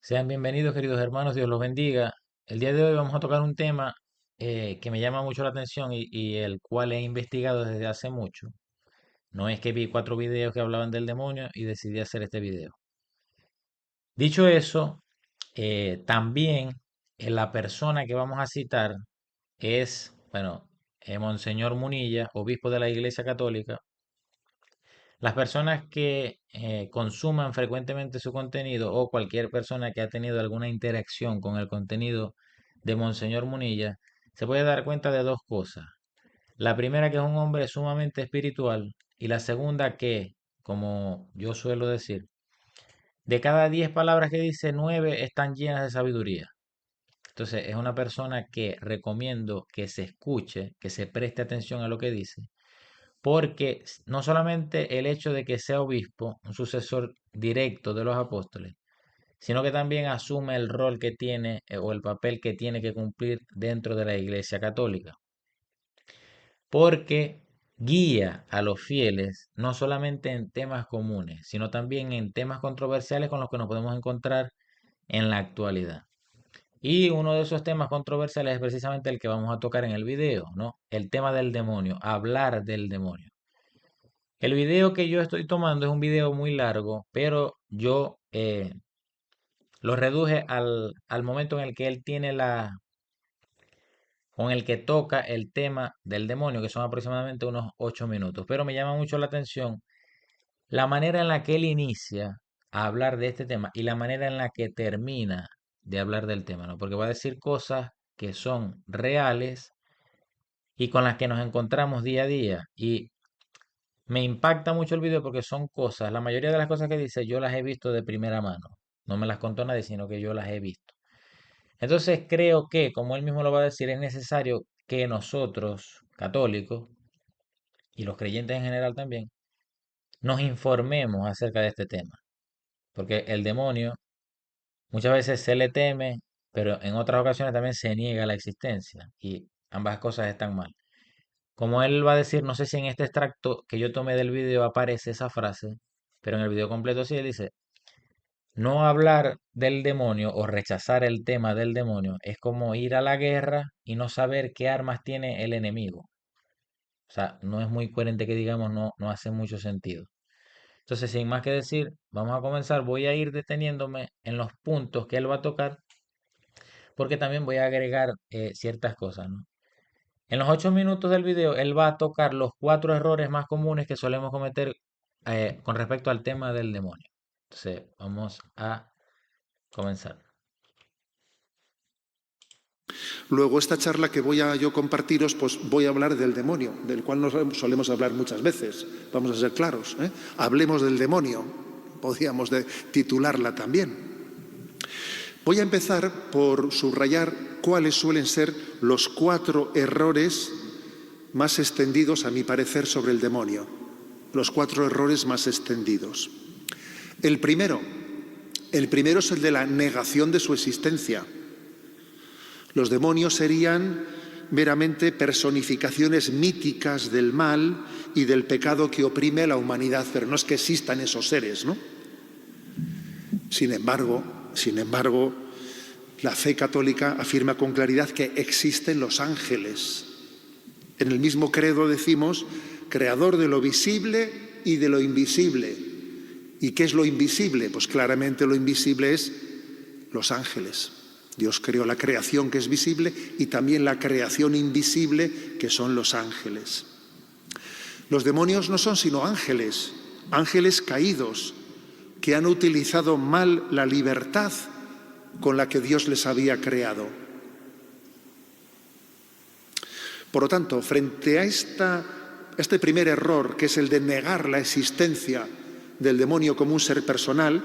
Sean bienvenidos, queridos hermanos, Dios los bendiga. El día de hoy vamos a tocar un tema que me llama mucho la atención y el cual he investigado desde hace mucho. No es que vi 4 videos que hablaban del demonio y decidí hacer este video. Dicho eso, también la persona que vamos a citar es, bueno, Monseñor Munilla, obispo de la Iglesia Católica. Las personas que consuman frecuentemente su contenido o cualquier persona que ha tenido alguna interacción con el contenido de Monseñor Munilla se puede dar cuenta de dos cosas. La primera, que es un hombre sumamente espiritual, y la segunda, que, como yo suelo decir, de cada 10 palabras que dice, 9 están llenas de sabiduría. Entonces es una persona que recomiendo que se escuche, que se preste atención a lo que dice, porque no solamente el hecho de que sea obispo, un sucesor directo de los apóstoles, sino que también asume el rol que tiene o el papel que tiene que cumplir dentro de la Iglesia Católica, porque guía a los fieles no solamente en temas comunes, sino también en temas controversiales con los que nos podemos encontrar en la actualidad. Y uno de esos temas controversiales es precisamente el que vamos a tocar en el video, ¿no? El tema del demonio, hablar del demonio. El video que yo estoy tomando es un video muy largo, pero yo lo reduje al momento en el que él tiene con el que toca el tema del demonio, que son aproximadamente unos 8 minutos. Pero me llama mucho la atención la manera en la que él inicia a hablar de este tema y la manera en la que termina de hablar del tema, ¿no? Porque va a decir cosas que son reales y con las que nos encontramos día a día. Y me impacta mucho el video porque son cosas, la mayoría de las cosas que dice yo las he visto de primera mano. No me las contó nadie, sino que yo las he visto. Entonces creo que, como él mismo lo va a decir, es necesario que nosotros, católicos, y los creyentes en general también, nos informemos acerca de este tema. Porque el demonio muchas veces se le teme, pero en otras ocasiones también se niega la existencia. Y ambas cosas están mal. Como él va a decir, no sé si en este extracto que yo tomé del video aparece esa frase, pero en el video completo sí él dice, no hablar del demonio o rechazar el tema del demonio es como ir a la guerra y no saber qué armas tiene el enemigo. O sea, no es muy coherente que digamos, no hace mucho sentido. Entonces, sin más que decir, vamos a comenzar. Voy a ir deteniéndome en los puntos que él va a tocar, porque también voy a agregar ciertas cosas, ¿no? En los 8 minutos del video, él va a tocar los 4 errores más comunes que solemos cometer con respecto al tema del demonio. Entonces, vamos a comenzar. Luego, esta charla que voy a yo compartiros, pues voy a hablar del demonio, del cual nos solemos hablar muchas veces. Vamos a ser claros, ¿eh? Hablemos del demonio, podríamos titularla también. Voy a empezar por subrayar cuáles suelen ser los 4 errores más extendidos, a mi parecer, sobre el demonio. Los 4 errores más extendidos. El primero es el de la negación de su existencia. Los demonios serían meramente personificaciones míticas del mal y del pecado que oprime a la humanidad, pero no es que existan esos seres, ¿no? Sin embargo, la fe católica afirma con claridad que existen los ángeles. En el mismo credo decimos, creador de lo visible y de lo invisible. ¿Y qué es lo invisible? Pues claramente lo invisible es los ángeles. Dios creó la creación que es visible y también la creación invisible que son los ángeles. Los demonios no son sino ángeles, ángeles caídos que han utilizado mal la libertad con la que Dios les había creado. Por lo tanto, frente a este primer error, que es el de negar la existencia del demonio como un ser personal,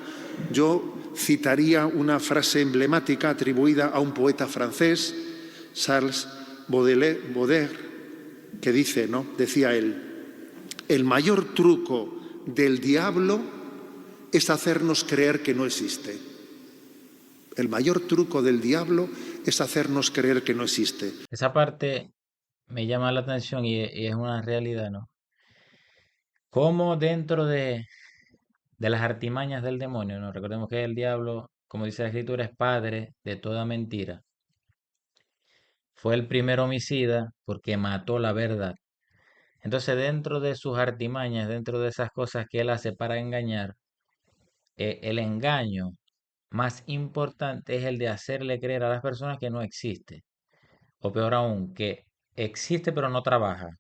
yo citaría una frase emblemática atribuida a un poeta francés, Charles Baudelaire, que dice, ¿no? Decía él, el mayor truco del diablo es hacernos creer que no existe. El mayor truco del diablo es hacernos creer que no existe. Esa parte me llama la atención y es una realidad, ¿no? Cómo dentro de las artimañas del demonio, ¿no? Recordemos que el diablo, como dice la escritura, es padre de toda mentira. Fue el primer homicida porque mató la verdad. Entonces, dentro de sus artimañas, dentro de esas cosas que él hace para engañar, el engaño más importante es el de hacerle creer a las personas que no existe. O peor aún, que existe pero no trabaja,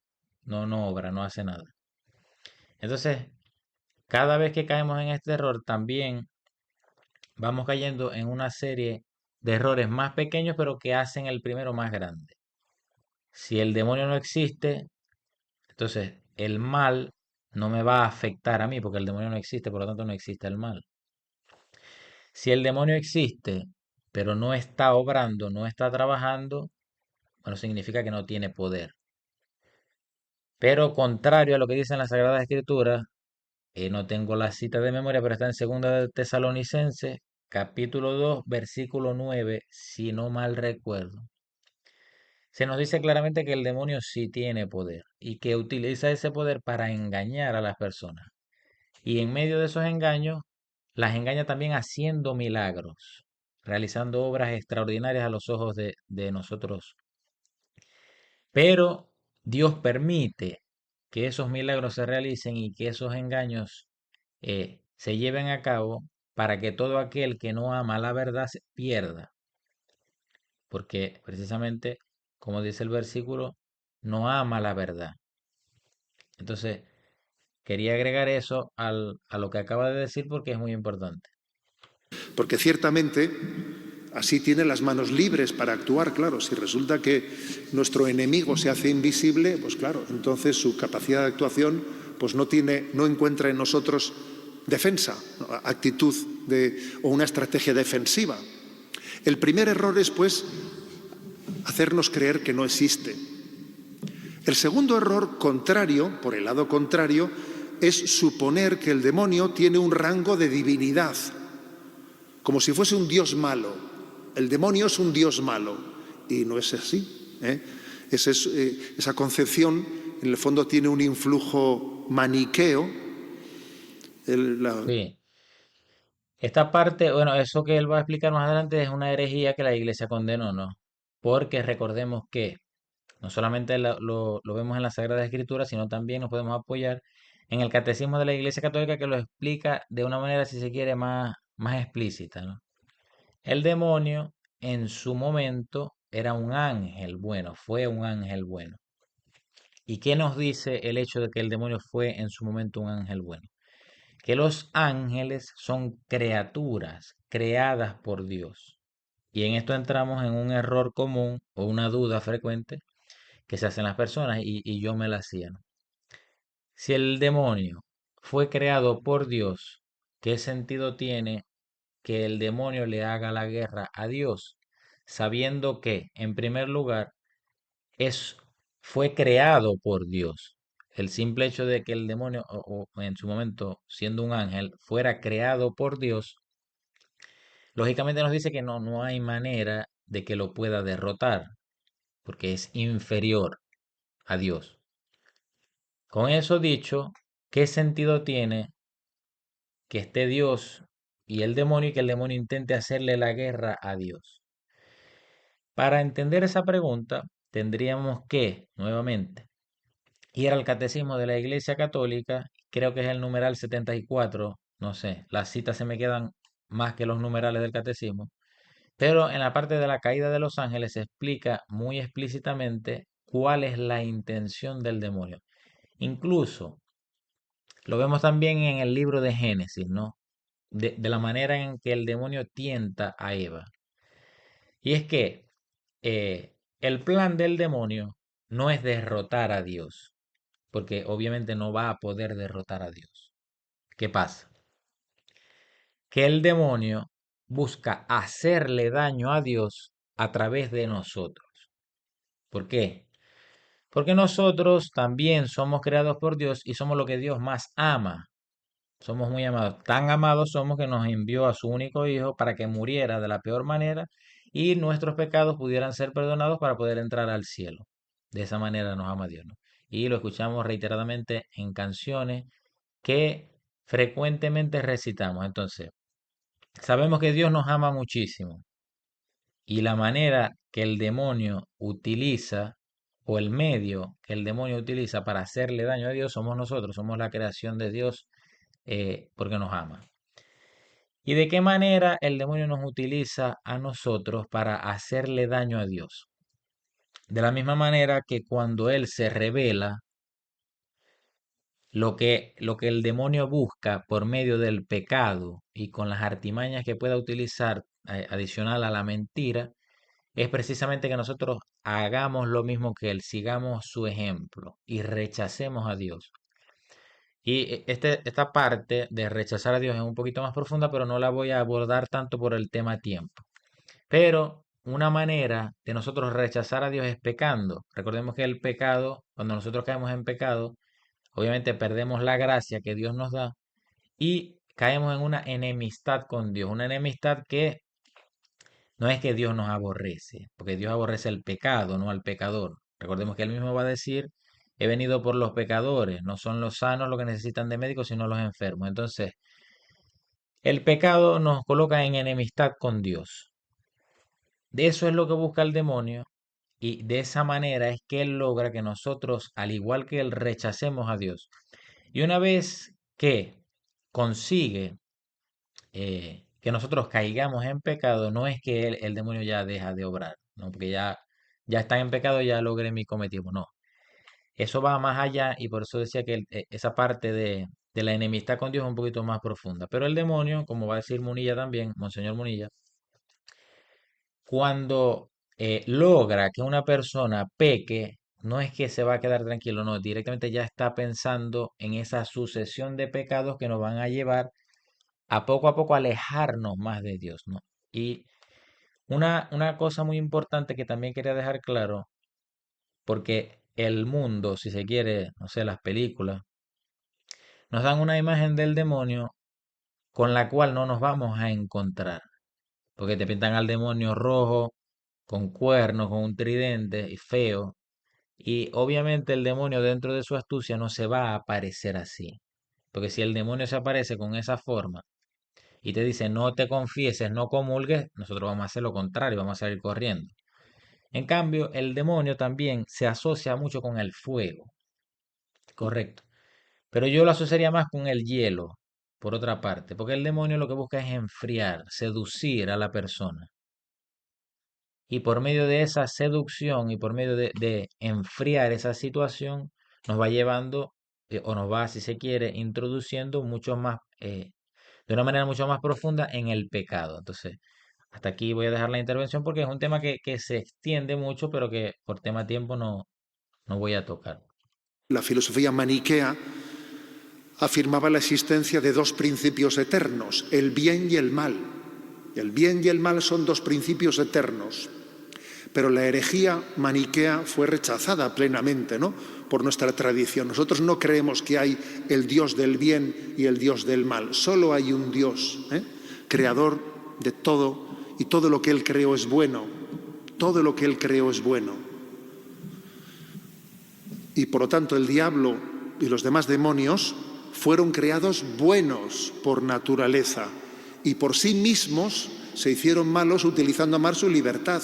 no obra, no hace nada. Entonces, cada vez que caemos en este error, también vamos cayendo en una serie de errores más pequeños, pero que hacen el primero más grande. Si el demonio no existe, entonces el mal no me va a afectar a mí, porque el demonio no existe, por lo tanto no existe el mal. Si el demonio existe, pero no está obrando, no está trabajando, bueno, significa que no tiene poder. Pero contrario a lo que dicen las Sagradas Escrituras, no tengo la cita de memoria, pero está en Segunda de Tesalonicenses, capítulo 2, versículo 9, si no mal recuerdo. Se nos dice claramente que el demonio sí tiene poder y que utiliza ese poder para engañar a las personas. Y en medio de esos engaños, las engaña también haciendo milagros, realizando obras extraordinarias a los ojos de nosotros. Pero Dios permite que esos milagros se realicen y que esos engaños se lleven a cabo para que todo aquel que no ama la verdad se pierda. Porque precisamente, como dice el versículo, no ama la verdad. Entonces, quería agregar eso a lo que acaba de decir porque es muy importante. Porque ciertamente así tiene las manos libres para actuar, claro. Si resulta que nuestro enemigo se hace invisible, pues claro, entonces su capacidad de actuación pues no encuentra en nosotros defensa, actitud o una estrategia defensiva. El primer error es, pues, hacernos creer que no existe. El segundo error, contrario, por el lado contrario, es suponer que el demonio tiene un rango de divinidad, como si fuese un dios malo. El demonio es un dios malo, y no es así, ¿eh? Esa concepción, en el fondo, tiene un influjo maniqueo. Sí, esta parte, bueno, eso que él va a explicar más adelante es una herejía que la iglesia condenó, ¿no? Porque recordemos que no solamente lo vemos en la Sagrada Escritura, sino también nos podemos apoyar en el Catecismo de la Iglesia Católica que lo explica de una manera, si se quiere, más explícita, ¿no? El demonio en su momento era un ángel bueno, fue un ángel bueno. ¿Y qué nos dice el hecho de que el demonio fue en su momento un ángel bueno? Que los ángeles son criaturas creadas por Dios. Y en esto entramos en un error común o una duda frecuente que se hacen las personas y yo me la hacía, ¿no? Si el demonio fue creado por Dios, ¿qué sentido tiene que el demonio le haga la guerra a Dios, sabiendo que, en primer lugar, es, fue creado por Dios? El simple hecho de que el demonio, o en su momento siendo un ángel, fuera creado por Dios, lógicamente nos dice que no hay manera de que lo pueda derrotar, porque es inferior a Dios. Con eso dicho, ¿qué sentido tiene que esté Dios y el demonio y que el demonio intente hacerle la guerra a Dios? Para entender esa pregunta, tendríamos que, nuevamente, ir al Catecismo de la Iglesia Católica, creo que es el numeral 74, no sé, las citas se me quedan más que los numerales del Catecismo, pero en la parte de la caída de los ángeles se explica muy explícitamente cuál es la intención del demonio. Incluso lo vemos también en el libro de Génesis, ¿no? De la manera en que el demonio tienta a Eva. Y es que el plan del demonio no es derrotar a Dios, porque obviamente no va a poder derrotar a Dios. ¿Qué pasa? Que el demonio busca hacerle daño a Dios a través de nosotros. ¿Por qué? Porque nosotros también somos creados por Dios y somos lo que Dios más ama. Somos muy amados. Tan amados somos que nos envió a su único Hijo para que muriera de la peor manera y nuestros pecados pudieran ser perdonados para poder entrar al cielo. De esa manera nos ama Dios, ¿no? Y lo escuchamos reiteradamente en canciones que frecuentemente recitamos. Entonces, Sabemos que Dios nos ama muchísimo y la manera que el demonio utiliza o el medio que el demonio utiliza para hacerle daño a Dios somos nosotros, somos la creación de Dios porque nos ama. ¿Y de qué manera el demonio nos utiliza a nosotros para hacerle daño a Dios? De la misma manera que cuando Él se revela, lo que el demonio busca por medio del pecado y con las artimañas que pueda utilizar adicional a la mentira, es precisamente que nosotros hagamos lo mismo que Él, sigamos su ejemplo y rechacemos a Dios. Y esta parte de rechazar a Dios es un poquito más profunda, pero no la voy a abordar tanto por el tema tiempo. Pero una manera de nosotros rechazar a Dios es pecando. Recordemos que el pecado, cuando nosotros caemos en pecado, obviamente perdemos la gracia que Dios nos da y caemos en una enemistad con Dios. Una enemistad que no es que Dios nos aborrece, porque Dios aborrece el pecado, no al pecador. Recordemos que Él mismo va a decir, he venido por los pecadores, no son los sanos los que necesitan de médicos, sino los enfermos. Entonces, el pecado nos coloca en enemistad con Dios. De eso es lo que busca el demonio y de esa manera es que Él logra que nosotros, al igual que Él, rechacemos a Dios. Y una vez que consigue que nosotros caigamos en pecado, no es que el demonio ya deja de obrar, ¿no? Porque ya está en pecado, ya logré mi cometido. No, eso va más allá y por eso decía que esa parte de la enemistad con Dios es un poquito más profunda. Pero el demonio, como va a decir Munilla también, Monseñor Munilla, cuando logra que una persona peque, no es que se va a quedar tranquilo, no, directamente ya está pensando en esa sucesión de pecados que nos van a poco alejarnos más de Dios, ¿no? Y una cosa muy importante que también quería dejar claro, porque el mundo, si se quiere, no sé, las películas, nos dan una imagen del demonio con la cual no nos vamos a encontrar, porque te pintan al demonio rojo, con cuernos, con un tridente y feo, y obviamente el demonio dentro de su astucia no se va a aparecer así, porque si el demonio se aparece con esa forma, y te dice no te confieses, no comulgues, nosotros vamos a hacer lo contrario, vamos a salir corriendo. En cambio, el demonio también se asocia mucho con el fuego, correcto. Pero yo lo asociaría más con el hielo, por otra parte, porque el demonio lo que busca es enfriar, seducir a la persona. Y por medio de esa seducción y por medio de enfriar esa situación, nos va llevando, o nos va, si se quiere, introduciendo mucho más, de una manera mucho más profunda en el pecado. Entonces, hasta aquí voy a dejar la intervención porque es un tema que se extiende mucho, pero que por tema de tiempo no voy a tocar. La filosofía maniquea afirmaba la existencia de dos principios eternos, el bien y el mal. El bien y el mal son dos principios eternos. Pero la herejía maniquea fue rechazada plenamente, ¿no?, por nuestra tradición. Nosotros no creemos que hay el Dios del bien y el Dios del mal. Solo hay un Dios, creador de todo, y todo lo que Él creó es bueno. Todo lo que Él creó es bueno. Y por lo tanto el diablo y los demás demonios fueron creados buenos por naturaleza y por sí mismos se hicieron malos utilizando más su libertad.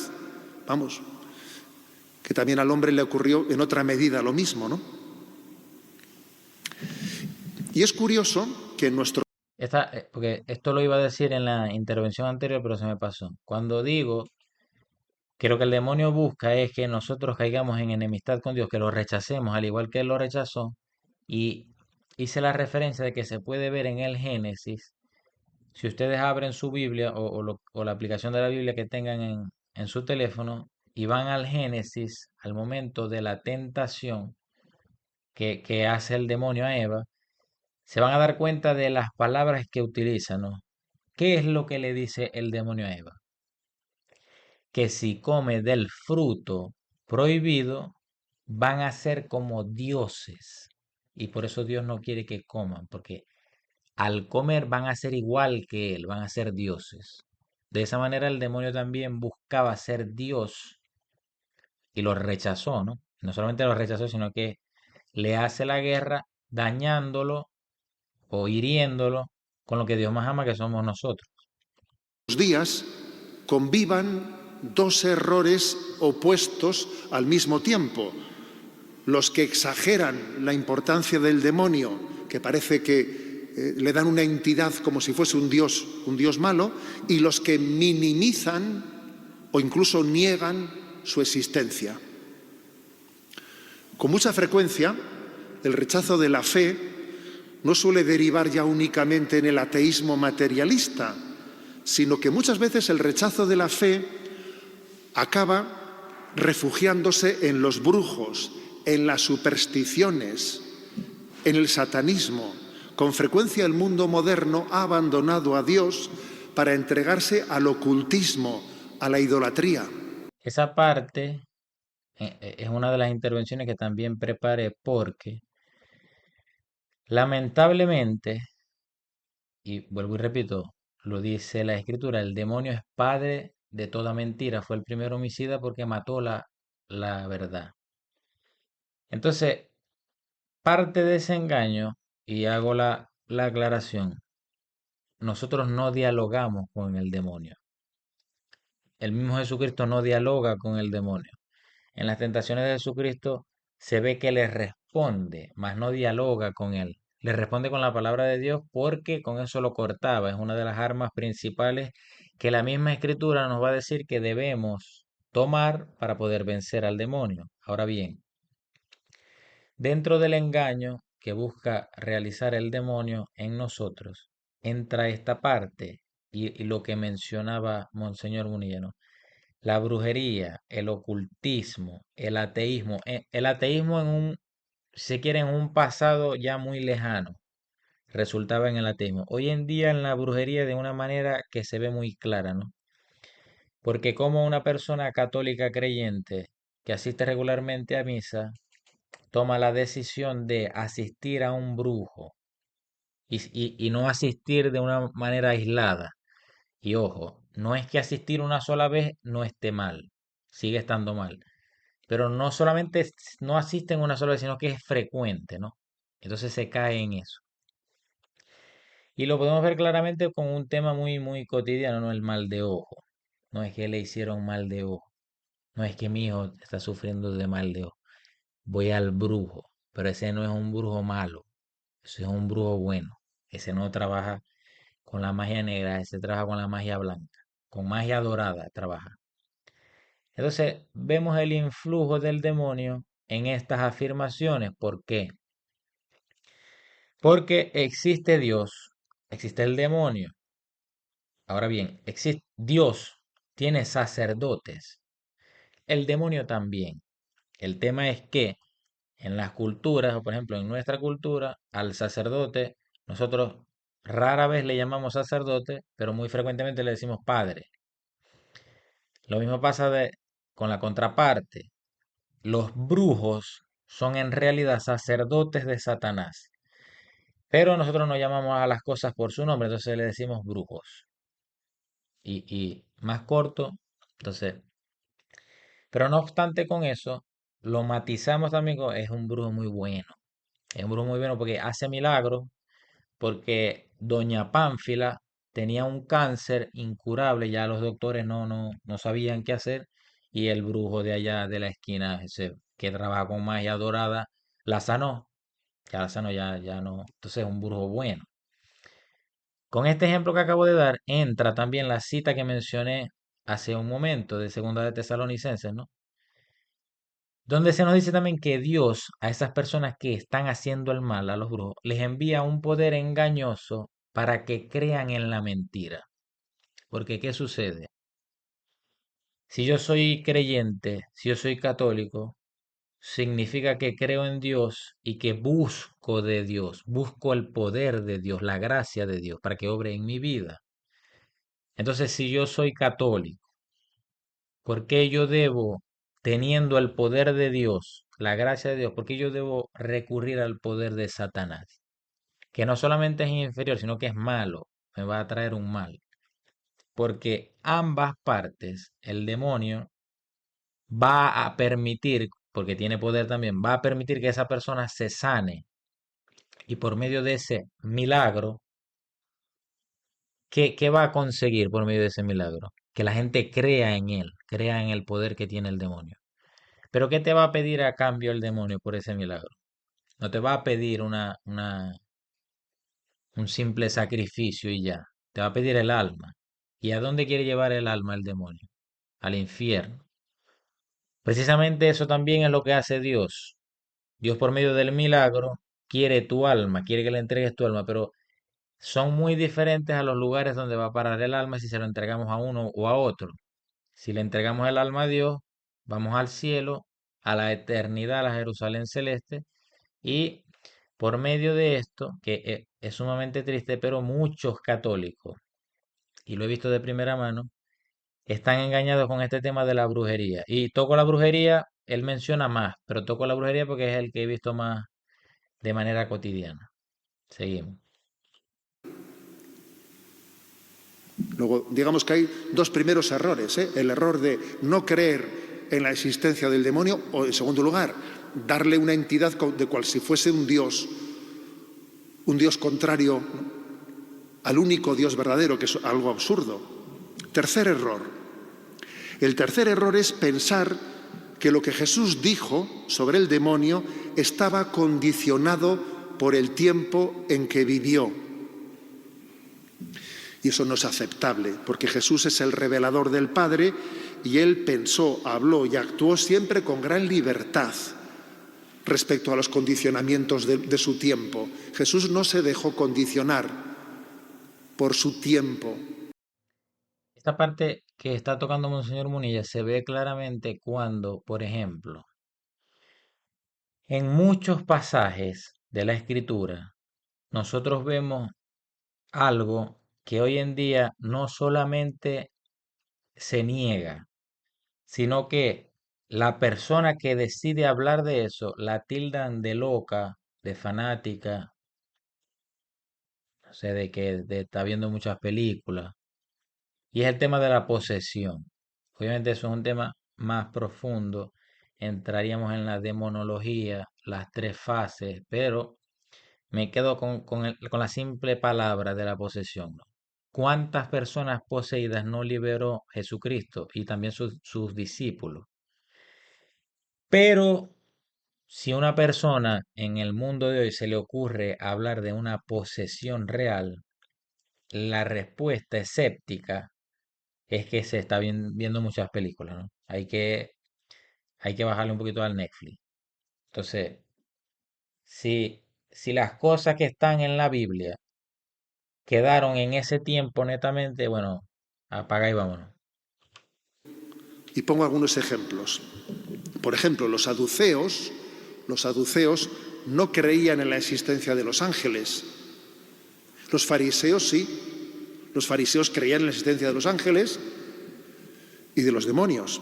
Vamos, que también al hombre le ocurrió en otra medida lo mismo, ¿no? Y es curioso que en nuestro... Porque esto lo iba a decir en la intervención anterior, pero se me pasó. Cuando digo que lo que el demonio busca es que nosotros caigamos en enemistad con Dios, que lo rechacemos al igual que Él lo rechazó, y hice la referencia de que se puede ver en el Génesis. Si ustedes abren su Biblia o la aplicación de la Biblia que tengan en su teléfono y van al Génesis, al momento de la tentación que hace el demonio a Eva, se van a dar cuenta de las palabras que utiliza, ¿no? ¿Qué es lo que le dice el demonio a Eva? Que si come del fruto prohibido, van a ser como dioses. Y por eso Dios no quiere que coman, porque al comer van a ser igual que Él, van a ser dioses. De esa manera el demonio también buscaba ser Dios y lo rechazó, ¿no? No solamente lo rechazó, sino que le hace la guerra dañándolo o hiriéndolo con lo que Dios más ama, que somos nosotros. días convivan dos errores opuestos al mismo tiempo. Los que exageran la importancia del demonio, que parece que le dan una entidad como si fuese un dios malo, y los que minimizan o incluso niegan su existencia. Con mucha frecuencia, el rechazo de la fe no suele derivar ya únicamente en el ateísmo materialista, sino que muchas veces el rechazo de la fe acaba refugiándose en los brujos, en las supersticiones, en el satanismo. Con frecuencia el mundo moderno ha abandonado a Dios para entregarse al ocultismo, a la idolatría. Esa parte es una de las intervenciones que también preparé porque lamentablemente, y vuelvo y repito, lo dice la escritura, el demonio es padre de toda mentira, fue el primer homicida porque mató la verdad. Entonces, parte de ese engaño, y hago la aclaración, nosotros no dialogamos con el demonio. El mismo Jesucristo no dialoga con el demonio. En las tentaciones de Jesucristo se ve que le responde, mas no dialoga con él. Le responde con la palabra de Dios porque con eso lo cortaba. Es una de las armas principales que la misma escritura nos va a decir que debemos tomar para poder vencer al demonio. Ahora bien, dentro del engaño que busca realizar el demonio en nosotros, entra esta parte y lo que mencionaba Monseñor Munillano, la brujería, el ocultismo, el ateísmo. El ateísmo si se quiere, en un pasado ya muy lejano, resultaba en el ateísmo. Hoy en día en la brujería de una manera que se ve muy clara, ¿no? Porque como una persona católica creyente que asiste regularmente a misa, toma la decisión de asistir a un brujo y no asistir de una manera aislada. Y ojo, no es que asistir una sola vez no esté mal, sigue estando mal. Pero no solamente no asisten una sola vez, sino que es frecuente, ¿no? Entonces se cae en eso. Y lo podemos ver claramente con un tema muy cotidiano, ¿no? El mal de ojo. No es que le hicieron mal de ojo. No es que mi hijo está sufriendo de mal de ojo. Voy al brujo. Pero ese no es un brujo malo. Ese es un brujo bueno. Ese no trabaja con la magia negra, ese trabaja con la magia blanca. Con magia dorada trabaja. Entonces vemos el influjo del demonio en estas afirmaciones. ¿Por qué? Porque existe Dios, existe el demonio. Ahora bien, existe Dios, tiene sacerdotes, el demonio también. El tema es que en las culturas, o por ejemplo en nuestra cultura, al sacerdote, nosotros rara vez le llamamos sacerdote, pero muy frecuentemente le decimos padre. Lo mismo pasa con la contraparte. Los brujos son en realidad sacerdotes de Satanás. Pero nosotros no llamamos a las cosas por su nombre, entonces le decimos brujos. Y más corto, entonces, pero no obstante con eso, lo matizamos también con, es un brujo muy bueno. Es un brujo muy bueno porque hace milagros, porque doña Pánfila tenía un cáncer incurable, ya los doctores no sabían qué hacer, y el brujo de allá de la esquina, ese que trabaja con magia dorada, la sanó. Ya la sanó, ya no. Entonces es un brujo bueno. Con este ejemplo que acabo de dar, entra también la cita que mencioné hace un momento de Segunda de Tesalonicenses, ¿no? Donde se nos dice también que Dios a esas personas que están haciendo el mal, a los brujos, les envía un poder engañoso para que crean en la mentira. Porque ¿qué sucede? Si yo soy creyente, si yo soy católico, significa que creo en Dios y que busco de Dios, busco el poder de Dios, la gracia de Dios para que obre en mi vida. Entonces, si yo soy católico, ¿por qué yo debo, teniendo el poder de Dios, la gracia de Dios, por qué yo debo recurrir al poder de Satanás? Que no solamente es inferior, sino que es malo, me va a traer un mal. Porque ambas partes, el demonio va a permitir, porque tiene poder también, va a permitir que esa persona se sane y por medio de ese milagro ¿qué va a conseguir por medio de ese milagro? Que la gente crea en él, crea en el poder que tiene el demonio. Pero ¿qué te va a pedir a cambio el demonio por ese milagro? No te va a pedir un simple sacrificio y ya. Te va a pedir el alma. ¿Y a dónde quiere llevar el alma el demonio? Al infierno. Precisamente eso también es lo que hace Dios. Dios por medio del milagro quiere tu alma, quiere que le entregues tu alma, pero son muy diferentes a los lugares donde va a parar el alma si se lo entregamos a uno o a otro. Si le entregamos el alma a Dios, vamos al cielo, a la eternidad, a la Jerusalén celeste, y por medio de esto, que es sumamente triste, pero muchos católicos, y lo he visto de primera mano, están engañados con este tema de la brujería. Y toco la brujería, él menciona más, pero toco la brujería porque es el que he visto más de manera cotidiana. Seguimos. Luego, digamos que hay dos primeros errores, ¿eh? El error de no creer en la existencia del demonio, o en segundo lugar, darle una entidad de cual si fuese un Dios contrario al único Dios verdadero, que es algo absurdo. Tercer error. El tercer error es pensar que lo que Jesús dijo sobre el demonio estaba condicionado por el tiempo en que vivió. Y eso no es aceptable, porque Jesús es el revelador del Padre y él pensó, habló y actuó siempre con gran libertad respecto a los condicionamientos de su tiempo. Jesús no se dejó condicionar por su tiempo. Esta parte que está tocando Monseñor Munilla se ve claramente cuando, por ejemplo, en muchos pasajes de la Escritura, nosotros vemos algo que hoy en día no solamente se niega, sino que la persona que decide hablar de eso la tildan de loca, de fanática, no sé, de está viendo muchas películas. Y es el tema de la posesión. Obviamente eso es un tema más profundo. Entraríamos en la demonología, las tres fases, pero me quedo con la simple palabra de la posesión, ¿no? ¿Cuántas personas poseídas no liberó Jesucristo y también sus discípulos? Pero si una persona en el mundo de hoy se le ocurre hablar de una posesión real, la respuesta escéptica es que se está viendo muchas películas, ¿no? Hay que bajarle un poquito al Netflix. Entonces, si las cosas que están en la Biblia quedaron en ese tiempo netamente, bueno, apaga y vámonos. Y pongo algunos ejemplos. Por ejemplo, los saduceos no creían en la existencia de los ángeles. Los fariseos sí. Los fariseos creían en la existencia de los ángeles y de los demonios.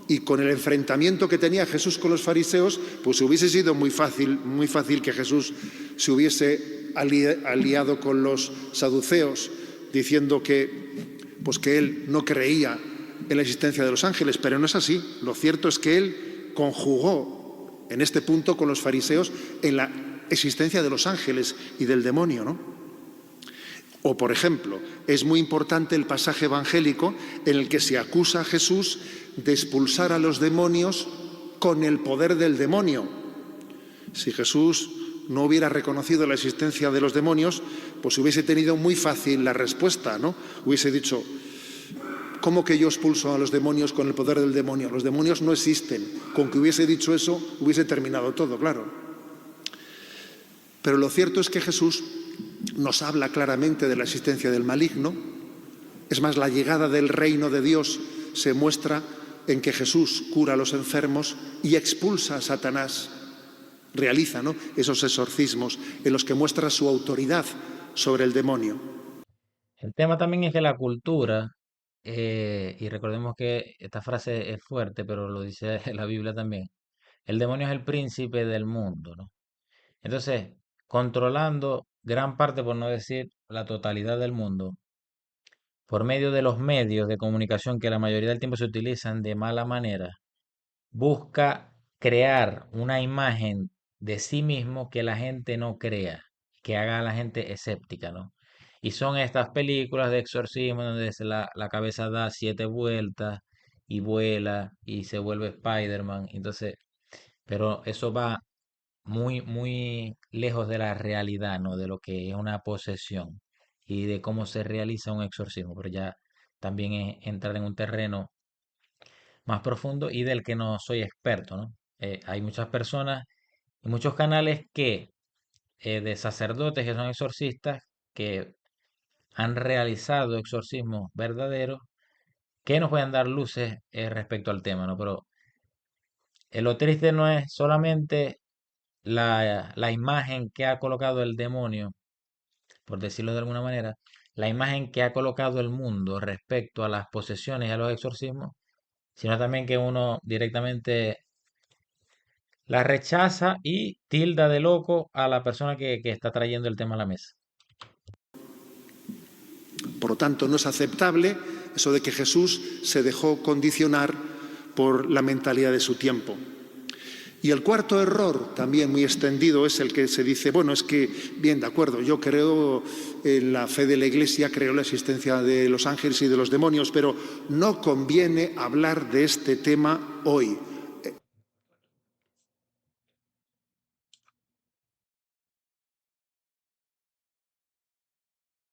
Y con el enfrentamiento que tenía Jesús con los fariseos, pues hubiese sido muy fácil que Jesús se hubiese aliado con los saduceos, diciendo que él no creía en la existencia de los ángeles, pero no es así. Lo cierto es que él conjugó en este punto con los fariseos en la existencia de los ángeles y del demonio, ¿no? O, por ejemplo, es muy importante el pasaje evangélico en el que se acusa a Jesús de expulsar a los demonios con el poder del demonio. Si Jesús no hubiera reconocido la existencia de los demonios, pues hubiese tenido muy fácil la respuesta, ¿no? Hubiese dicho, ¿cómo que yo expulso a los demonios con el poder del demonio? Los demonios no existen. Con que hubiese dicho eso, hubiese terminado todo, claro. Pero lo cierto es que Jesús nos habla claramente de la existencia del maligno. Es más, la llegada del reino de Dios se muestra en que Jesús cura a los enfermos y expulsa a Satanás. Realiza, ¿no?, esos exorcismos en los que muestra su autoridad sobre el demonio. El tema también es que la cultura, y recordemos que esta frase es fuerte, pero lo dice la Biblia también, el demonio es el príncipe del mundo, ¿no? Entonces, controlando gran parte, por no decir la totalidad del mundo, por medio de los medios de comunicación que la mayoría del tiempo se utilizan de mala manera, busca crear una imagen de sí mismo que la gente no crea, que haga a la gente escéptica, ¿no? Y son estas películas de exorcismo donde la cabeza da 7 vueltas y vuela y se vuelve Spider-Man. Entonces, pero eso va muy, muy lejos de la realidad, ¿no? De lo que es una posesión y de cómo se realiza un exorcismo. Pero ya también es entrar en un terreno más profundo y del que no soy experto, ¿no? Hay muchas personas y muchos canales de sacerdotes que son exorcistas que han realizado exorcismos verdaderos que nos pueden dar luces respecto al tema, ¿no? Pero lo triste no es solamente la imagen que ha colocado el demonio, por decirlo de alguna manera, la imagen que ha colocado el mundo respecto a las posesiones y a los exorcismos, sino también que uno directamente la rechaza y tilda de loco a la persona que está trayendo el tema a la mesa. Por lo tanto, no es aceptable eso de que Jesús se dejó condicionar por la mentalidad de su tiempo. Y el cuarto error, también muy extendido, es el que se dice, bueno, es que, bien, de acuerdo, yo creo en la fe de la Iglesia, creo en la existencia de los ángeles y de los demonios, pero no conviene hablar de este tema hoy.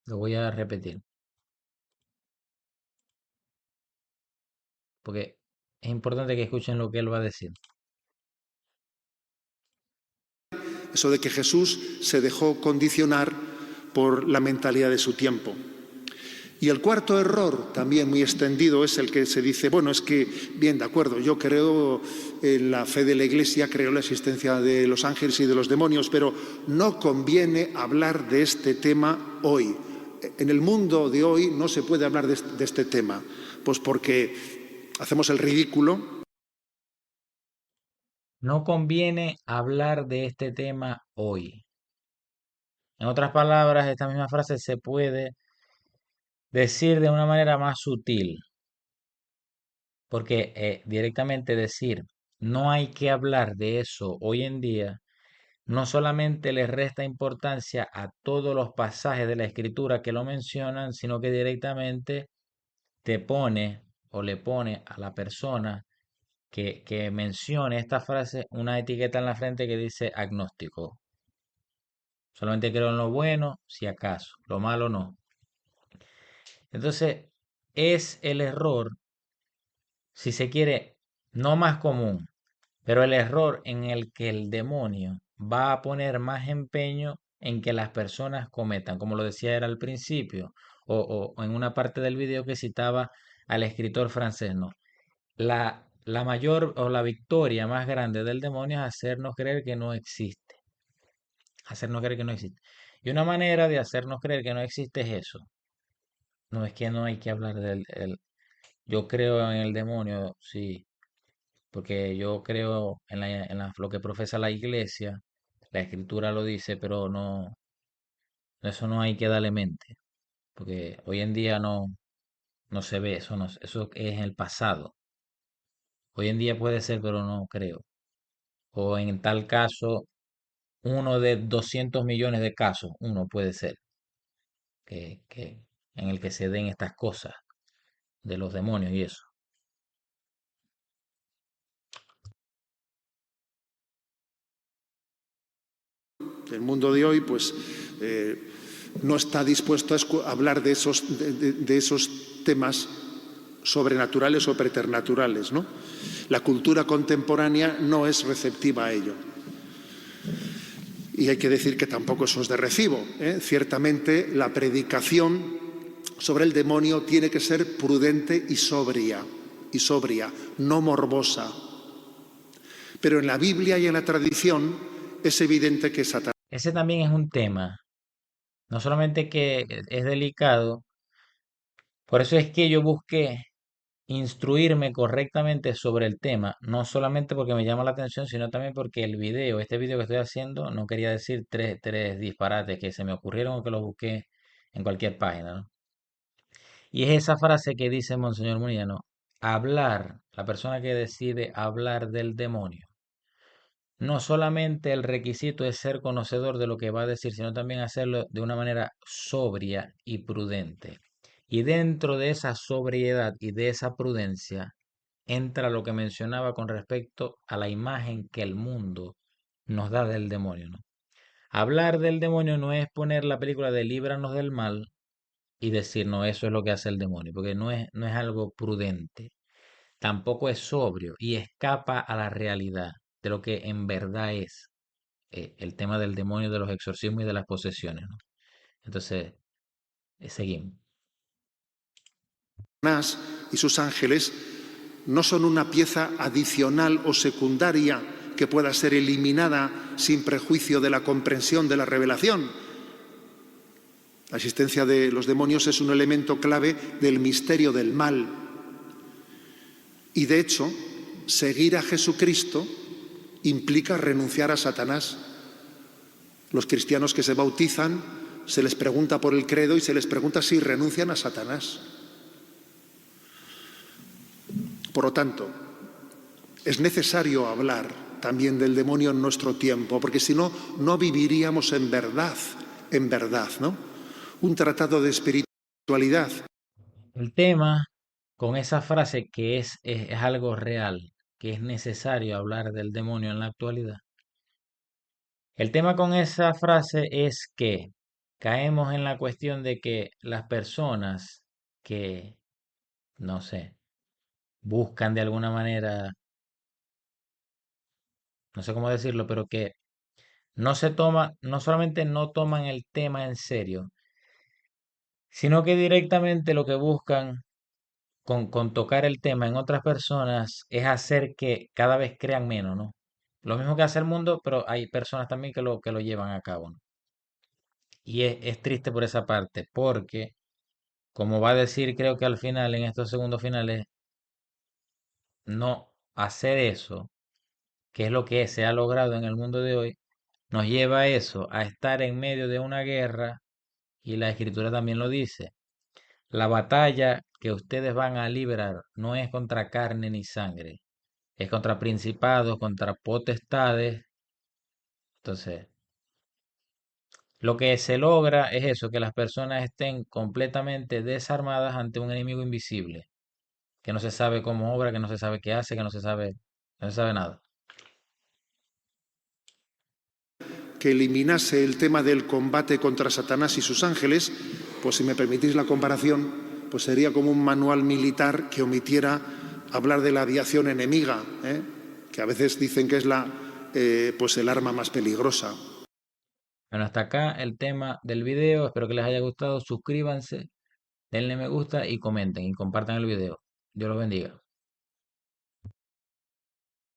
Lo voy a repetir, porque es importante que escuchen lo que él va a decir. Eso de que Jesús se dejó condicionar por la mentalidad de su tiempo. Y el cuarto error, también muy extendido, es el que se dice, bueno, es que, bien, de acuerdo, yo creo en la fe de la Iglesia, creo en la existencia de los ángeles y de los demonios, pero no conviene hablar de este tema hoy. En el mundo de hoy no se puede hablar de este tema, pues porque hacemos el ridículo. No conviene hablar de este tema hoy. En otras palabras, esta misma frase se puede decir de una manera más sutil, porque directamente decir no hay que hablar de eso hoy en día, no solamente le resta importancia a todos los pasajes de la escritura que lo mencionan, sino que directamente te pone o le pone a la persona que mencione esta frase una etiqueta en la frente que dice agnóstico. Solamente creo en lo bueno, si acaso, lo malo no. Entonces, es el error, si se quiere, no más común, pero el error en el que el demonio va a poner más empeño en que las personas cometan, como lo decía era al principio, o en una parte del video que citaba al escritor francés, ¿no? La mayor o la victoria más grande del demonio es hacernos creer que no existe, hacernos creer que no existe. Y una manera de hacernos creer que no existe es eso. No es que no hay que hablar yo creo en el demonio, sí, porque yo creo lo que profesa la iglesia, la escritura lo dice, pero no, eso no hay que darle mente, porque hoy en día no se ve, eso es el pasado. Hoy en día puede ser, pero no creo. O en tal caso, uno de 200 millones de casos, uno puede ser, que en el que se den estas cosas de los demonios y eso. El mundo de hoy, pues, no está dispuesto a hablar de esos temas sobrenaturales o preternaturales, ¿no? La cultura contemporánea no es receptiva a ello. Y hay que decir que tampoco eso es de recibo, ¿eh? Ciertamente la predicación sobre el demonio tiene que ser prudente y sobria, no morbosa. Pero en la Biblia y en la tradición es evidente que Satanás. Ese también es un tema, no solamente que es delicado, por eso es que yo busqué instruirme correctamente sobre el tema, no solamente porque me llama la atención, sino también porque este video que estoy haciendo, no quería decir tres disparates que se me ocurrieron o que los busqué en cualquier página, ¿no? Y es esa frase que dice Monseñor Muniano, hablar, la persona que decide hablar del demonio, no solamente el requisito es ser conocedor de lo que va a decir, sino también hacerlo de una manera sobria y prudente. Y dentro de esa sobriedad y de esa prudencia entra lo que mencionaba con respecto a la imagen que el mundo nos da del demonio, ¿no? Hablar del demonio no es poner la película de líbranos del mal y decir, no, eso es lo que hace el demonio, porque no es algo prudente, tampoco es sobrio y escapa a la realidad de lo que en verdad es el tema del demonio, de los exorcismos y de las posesiones, ¿no? Entonces, seguimos. Satanás y sus ángeles no son una pieza adicional o secundaria que pueda ser eliminada sin prejuicio de la comprensión de la revelación. La existencia de los demonios es un elemento clave del misterio del mal. Y de hecho, seguir a Jesucristo implica renunciar a Satanás. Los cristianos que se bautizan se les pregunta por el credo y se les pregunta si renuncian a Satanás. Por lo tanto, es necesario hablar también del demonio en nuestro tiempo, porque si no, no viviríamos en verdad, ¿no? Un tratado de espiritualidad. El tema con esa frase que es algo real, que es necesario hablar del demonio en la actualidad. El tema con esa frase es que caemos en la cuestión de que las personas que, no sé, buscan de alguna manera, no sé cómo decirlo, pero que no solamente no toman el tema en serio, sino que directamente lo que buscan con tocar el tema en otras personas es hacer que cada vez crean menos, ¿no? Lo mismo que hace el mundo, pero hay personas también que lo llevan a cabo, ¿no? Y es triste por esa parte, porque, como va a decir, creo que al final, en estos segundos finales, no hacer eso, que es lo que se ha logrado en el mundo de hoy, nos lleva a eso, a estar en medio de una guerra, y la escritura también lo dice. La batalla que ustedes van a librar no es contra carne ni sangre, es contra principados, contra potestades. Entonces, lo que se logra es eso, que las personas estén completamente desarmadas ante un enemigo invisible, que no se sabe cómo obra, que no se sabe qué hace, que no se sabe nada. Que eliminase el tema del combate contra Satanás y sus ángeles, pues si me permitís la comparación, pues sería como un manual militar que omitiera hablar de la aviación enemiga, que a veces dicen que es pues el arma más peligrosa. Bueno, hasta acá el tema del video. Espero que les haya gustado. Suscríbanse, denle me gusta y comenten y compartan el video. Dios los bendiga.